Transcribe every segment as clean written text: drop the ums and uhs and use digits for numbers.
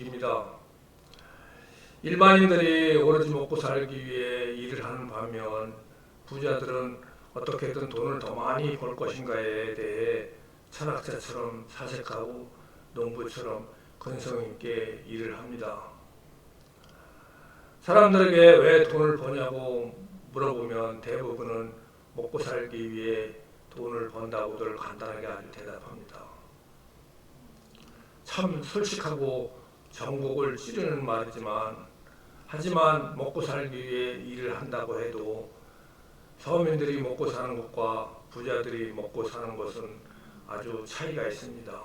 소식입니다. 일반인들이 오로지 먹고 살기 위해 일을 하는 반면 부자들은 어떻게든 돈을 더 많이 벌 것인가에 대해 철학자처럼 사색하고 농부처럼 근성 있게 일을 합니다. 사람들에게 왜 돈을 버냐고 물어보면 대부분은 먹고 살기 위해 돈을 번다고들 간단하게 아주 대답합니다. 참 솔직하고 정곡을 찌르는 말이지만 하지만 먹고 살기 위해 일을 한다고 해도 서민들이 먹고 사는 것과 부자들이 먹고 사는 것은 아주 차이가 있습니다.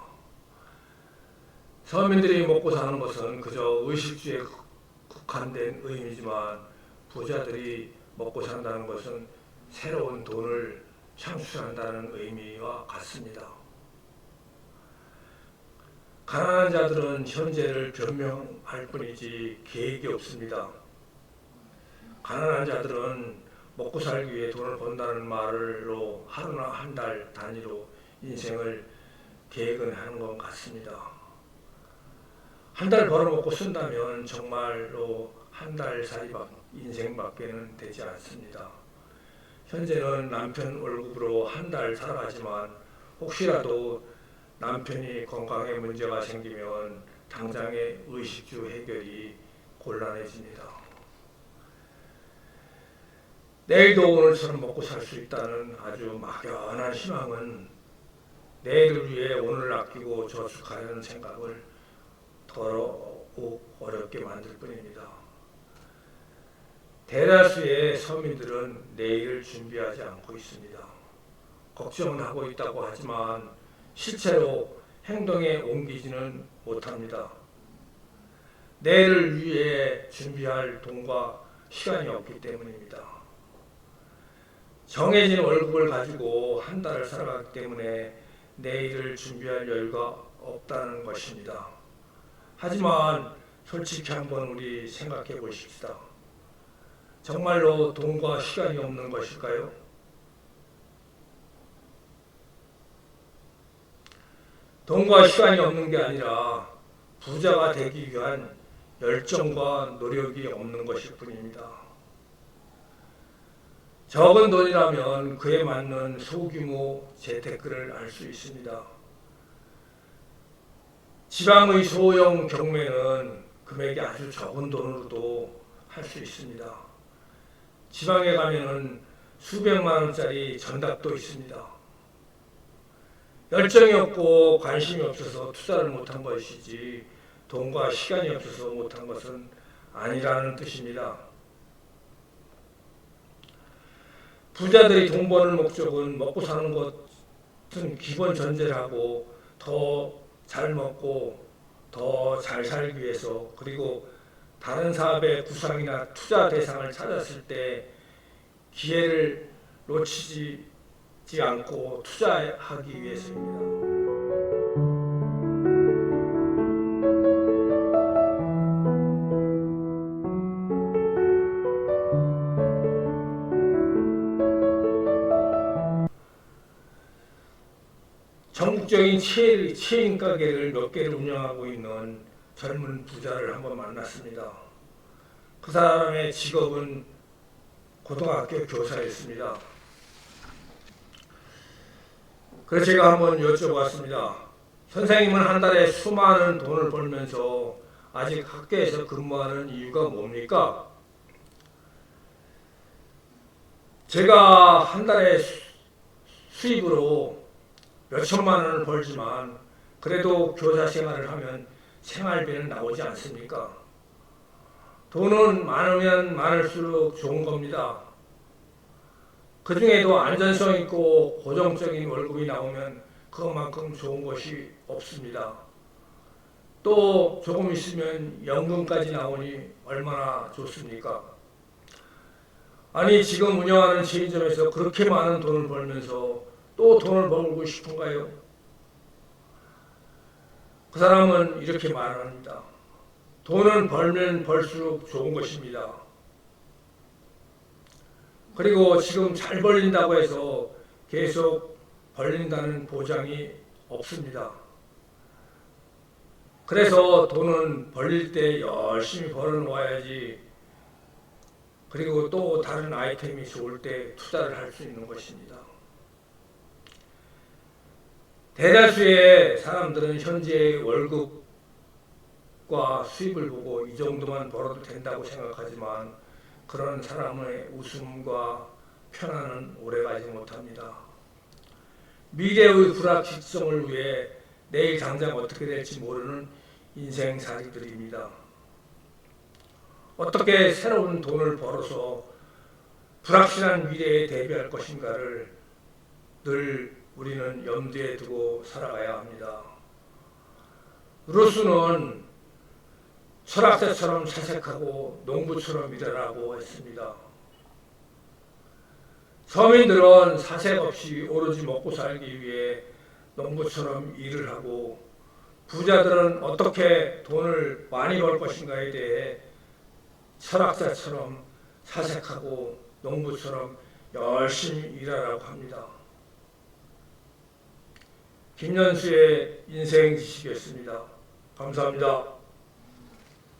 서민들이 먹고 사는 것은 그저 의식주에 국한된 의미지만 부자들이 먹고 산다는 것은 새로운 돈을 창출한다는 의미와 같습니다. 가난한 자들은 현재를 변명할 뿐이지 계획이 없습니다. 가난한 자들은 먹고 살기 위해 돈을 번다는 말로 하루나 한 달 단위로 인생을 계획은 하는 것 같습니다. 한 달 벌어먹고 쓴다면 정말로 한 달 살이 인생밖에는 되지 않습니다. 현재는 남편 월급으로 한 달 살아가지만 혹시라도 남편이 건강에 문제가 생기면 당장의 의식주 해결이 곤란해집니다. 내일도 오늘처럼 먹고 살 수 있다는 아주 막연한 희망은 내일을 위해 오늘을 아끼고 저축하려는 생각을 더욱 어렵게 만들 뿐입니다. 대다수의 서민들은 내일을 준비하지 않고 있습니다. 걱정은 하고 있다고 하지만 실제로 행동에 옮기지는 못합니다. 내일을 위해 준비할 돈과 시간이 없기 때문입니다. 정해진 월급을 가지고 한 달을 살아가기 때문에 내일을 준비할 여유가 없다는 것입니다. 하지만 솔직히 한번 우리 생각해 보십시다. 정말로 돈과 시간이 없는 것일까요? 돈과 시간이 없는 게 아니라 부자가 되기 위한 열정과 노력이 없는 것일 뿐입니다. 적은 돈이라면 그에 맞는 소규모 재테크를 할 수 있습니다. 지방의 소형 경매는 금액이 아주 적은 돈으로도 할 수 있습니다. 지방에 가면은 수백만 원짜리 전답도 있습니다. 열정이 없고 관심이 없어서 투자를 못한 것이지 돈과 시간이 없어서 못한 것은 아니라는 뜻입니다. 부자들이 돈 버는 목적은 먹고 사는 것은 기본 전제라고 더 잘 먹고 더 잘 살기 위해서 그리고 다른 사업의 구상이나 투자 대상을 찾았을 때 기회를 놓치지 않고 투자하기 위해서입니다. 전국적인 체인 가게를 몇 개를 운영하고 있는 젊은 부자를 한번 만났습니다. 그 사람의 직업은 고등학교 교사였습니다. 그래서 제가 한번 여쭤봤습니다. 선생님은 한 달에 수많은 돈을 벌면서 아직 학교에서 근무하는 이유가 뭡니까? 제가 한 달에 수입으로 몇 천만 원을 벌지만 그래도 교사 생활을 하면 생활비는 나오지 않습니까? 돈은 많으면 많을수록 좋은 겁니다. 그 중에도 안전성 있고 고정적인 월급이 나오면 그것만큼 좋은 것이 없습니다. 또 조금 있으면 연금까지 나오니 얼마나 좋습니까? 아니 지금 운영하는 체인점에서 그렇게 많은 돈을 벌면서 또 돈을 벌고 싶은가요? 그 사람은 이렇게 말합니다. 돈은 벌면 벌수록 좋은 것입니다. 그리고 지금 잘 벌린다고 해서 계속 벌린다는 보장이 없습니다. 그래서 돈은 벌릴 때 열심히 벌어놓아야지, 그리고 또 다른 아이템이 좋을 때 투자를 할 수 있는 것입니다. 대다수의 사람들은 현재의 월급과 수입을 보고 이 정도만 벌어도 된다고 생각하지만 그런 사람의 웃음과 편안은 오래가지 못합니다. 미래의 불확실성을 위해 내일 당장 어떻게 될지 모르는 인생살이들입니다. 어떻게 새로운 돈을 벌어서 불확실한 미래에 대비할 것인가를 늘 우리는 염두에 두고 살아가야 합니다. 루소는 철학자처럼 사색하고 농부처럼 일하라고 했습니다. 서민들은 사색 없이 오로지 먹고 살기 위해 농부처럼 일을 하고, 부자들은 어떻게 돈을 많이 벌 것인가에 대해 철학자처럼 사색하고 농부처럼 열심히 일하라고 합니다. 김연수의 인생 지식이었습니다. 감사합니다.